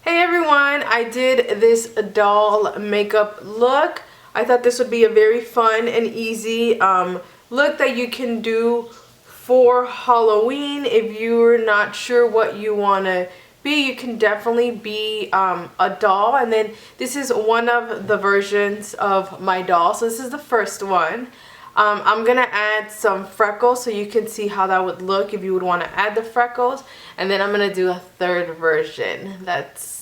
Hey everyone, I did this doll makeup look. I thought this would be a very fun and easy look that you can do for Halloween. If you're not sure what you want to be, you can definitely be a doll. And then this is one of the versions of my doll. So this is the first one. I'm gonna add some freckles so you can see how that would look if you would want to add the freckles. And then I'm gonna do a third version that's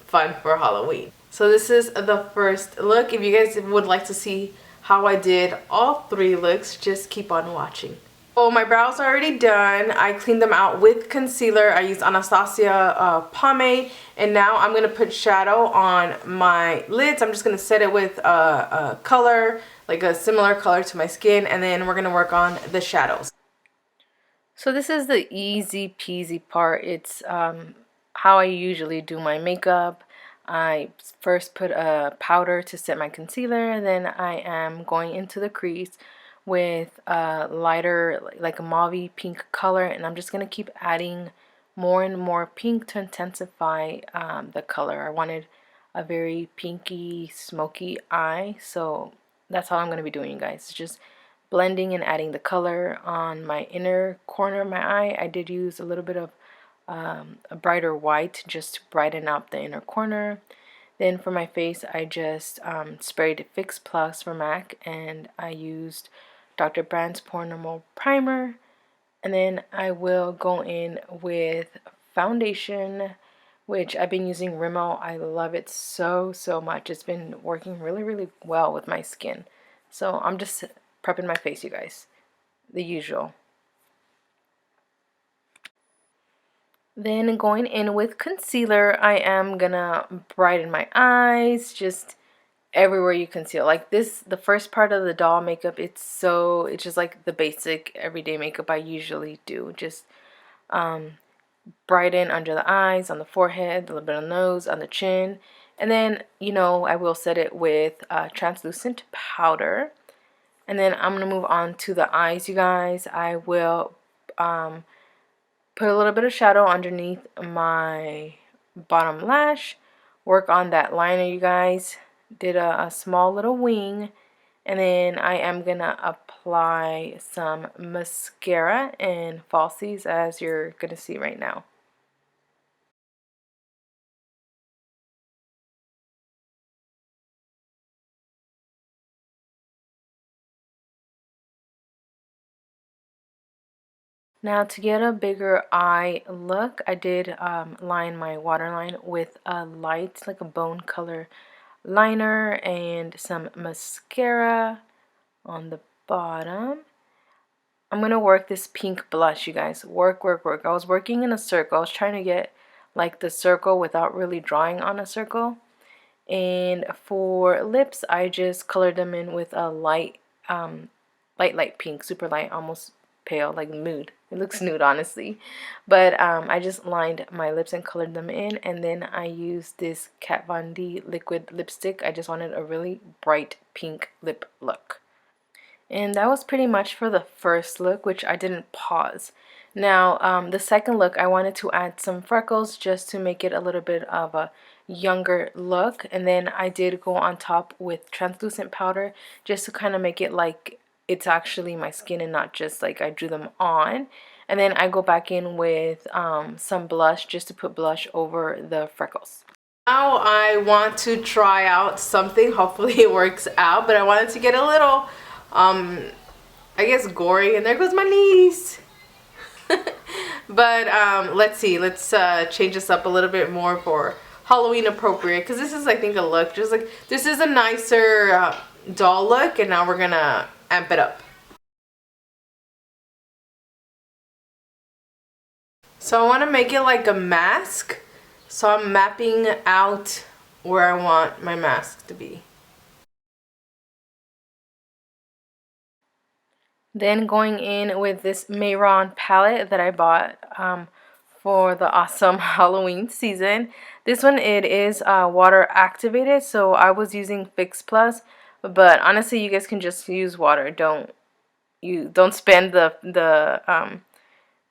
fun for Halloween. So this is the first look. If you guys would like to see how I did all three looks, just keep on watching. Oh, my brows are already done. I cleaned them out with concealer. I used Anastasia pomade, and now I'm gonna put shadow on my lids. I'm just gonna set it with a color, like a similar color to my skin, and then we're gonna work on the shadows. So this is the easy peasy part. It's how I usually do my makeup. I first put a powder to set my concealer, and then I am going into the crease with a lighter, like a mauve pink color, and I'm just going to keep adding more and more pink to intensify the color. I wanted a very pinky, smoky eye, so that's all I'm going to be doing, you guys. Just blending and adding the color on my inner corner of my eye. I did use a little bit of a brighter white just to brighten up the inner corner. Then for my face, I just sprayed Fix Plus for MAC, and I used Dr. Brand's Pore Normal Primer. And then I will go in with foundation, which I've been using Rimmel. I love it so much. It's been working really well with my skin. So I'm just prepping my face, you guys. The usual. Then going in with concealer, I am gonna brighten my eyes, just everywhere you conceal. Like this, the first part of the doll makeup, it's just like the basic everyday makeup I usually do. Just brighten under the eyes, on the forehead, a little bit on the nose, on the chin. And then, I will set it with translucent powder. And then I'm going to move on to the eyes, you guys. I will put a little bit of shadow underneath my bottom lash. Work on that liner, you guys. Did a small little wing. And then I am going to apply some mascara and falsies, as you're going to see right now. Now to get a bigger eye look, I did line my waterline with a light, like a bone color liner, and some mascara on the bottom. I'm going to work this pink blush, you guys. Work. I was working in a circle. I was trying to get like the circle without really drawing on a circle. And for lips, I just colored them in with a light pink, super light, almost pale, like nude. It looks nude, honestly. But I just lined my lips and colored them in, and then I used this Kat Von D liquid lipstick. I just wanted a really bright pink lip look. And that was pretty much for the first look, which I didn't pause. Now, the second look, I wanted to add some freckles just to make it a little bit of a younger look. And then I did go on top with translucent powder just to kind of make it like it's actually my skin and not just like I drew them on. And then I go back in with some blush just to put blush over the freckles. Now I want to try out something. Hopefully it works out, but I wanted to get a little I guess gory, and there goes my niece. But let's see, let's change this up a little bit more for Halloween appropriate, because this is, I think, a look just like this is a nicer doll look, and now we're gonna amp it up. So I want to make it like a mask, so I'm mapping out where I want my mask to be. Then going in with this Mayron palette that I bought for the awesome Halloween season. This one, it is water activated, so I was using Fix Plus, but honestly you guys can just use water. Don't spend the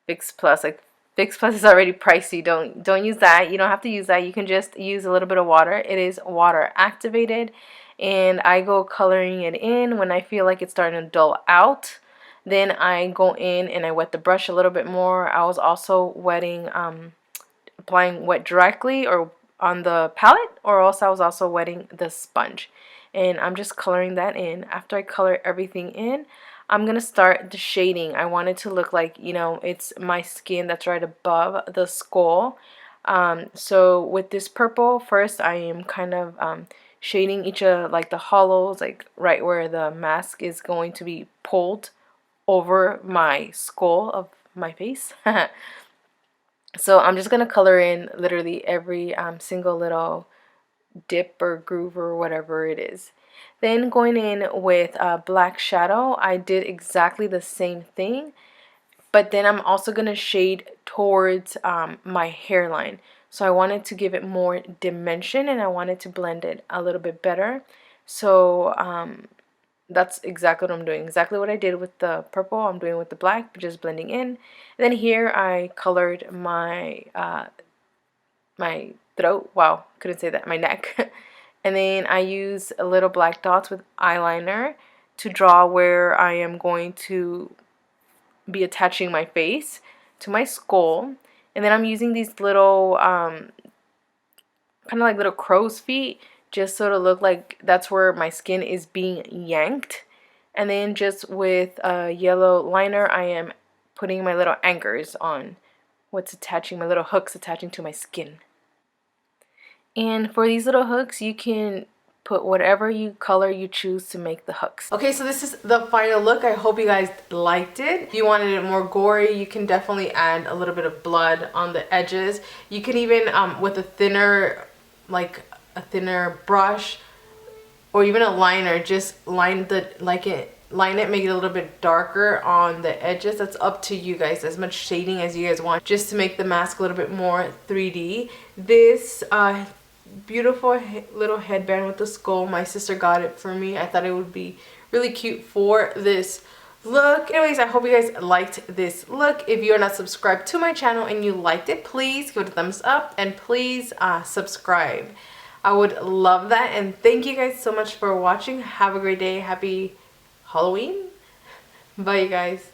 Fix Plus. Like Fix Plus is already pricey. Don't use that. You don't have to use that. You can just use a little bit of water. It is water activated, and I go coloring it in when I feel like it's starting to dull out. Then I go in and I wet the brush a little bit more. I was also applying wet directly or on the palette, or else I was also wetting the sponge. And I'm just coloring that in. After I color everything in, I'm going to start the shading. I want it to look like, you know, it's my skin that's right above the skull. So with this purple, first I am kind of shading each of like the hollows, like right where the mask is going to be pulled over my skull of my face. So I'm just going to color in literally every single little dip or groove or whatever it is. Then going in with black shadow, I did exactly the same thing, but then I'm also going to shade towards my hairline. So I wanted to give it more dimension, and I wanted to blend it a little bit better. So that's exactly what I'm doing. Exactly what I did with the purple, I'm doing with the black, but just blending in. And then here I colored my my throat. Wow, couldn't say that. My neck. And then I use a little black dots with eyeliner to draw where I am going to be attaching my face to my skull. And then I'm using these little kind of like little crow's feet, just so to look like that's where my skin is being yanked. And then just with a yellow liner, I am putting my little anchors on what's attaching, my little hooks attaching to my skin. And for these little hooks, you can put whatever color you choose to make the hooks. Okay, so this is the final look. I hope you guys liked it. If you wanted it more gory, you can definitely add a little bit of blood on the edges. You can even, with a thinner brush or even a liner, just line it, make it a little bit darker on the edges. That's up to you guys, as much shading as you guys want, just to make the mask a little bit more 3D. This beautiful little headband with the skull, my sister got it for me. I thought it would be really cute for this look. Anyways, I hope you guys liked this look. If you are not subscribed to my channel and you liked it, please give it a thumbs up, and please subscribe. I would love that. And thank you guys so much for watching. Have a great day. Happy Halloween. Bye, you guys.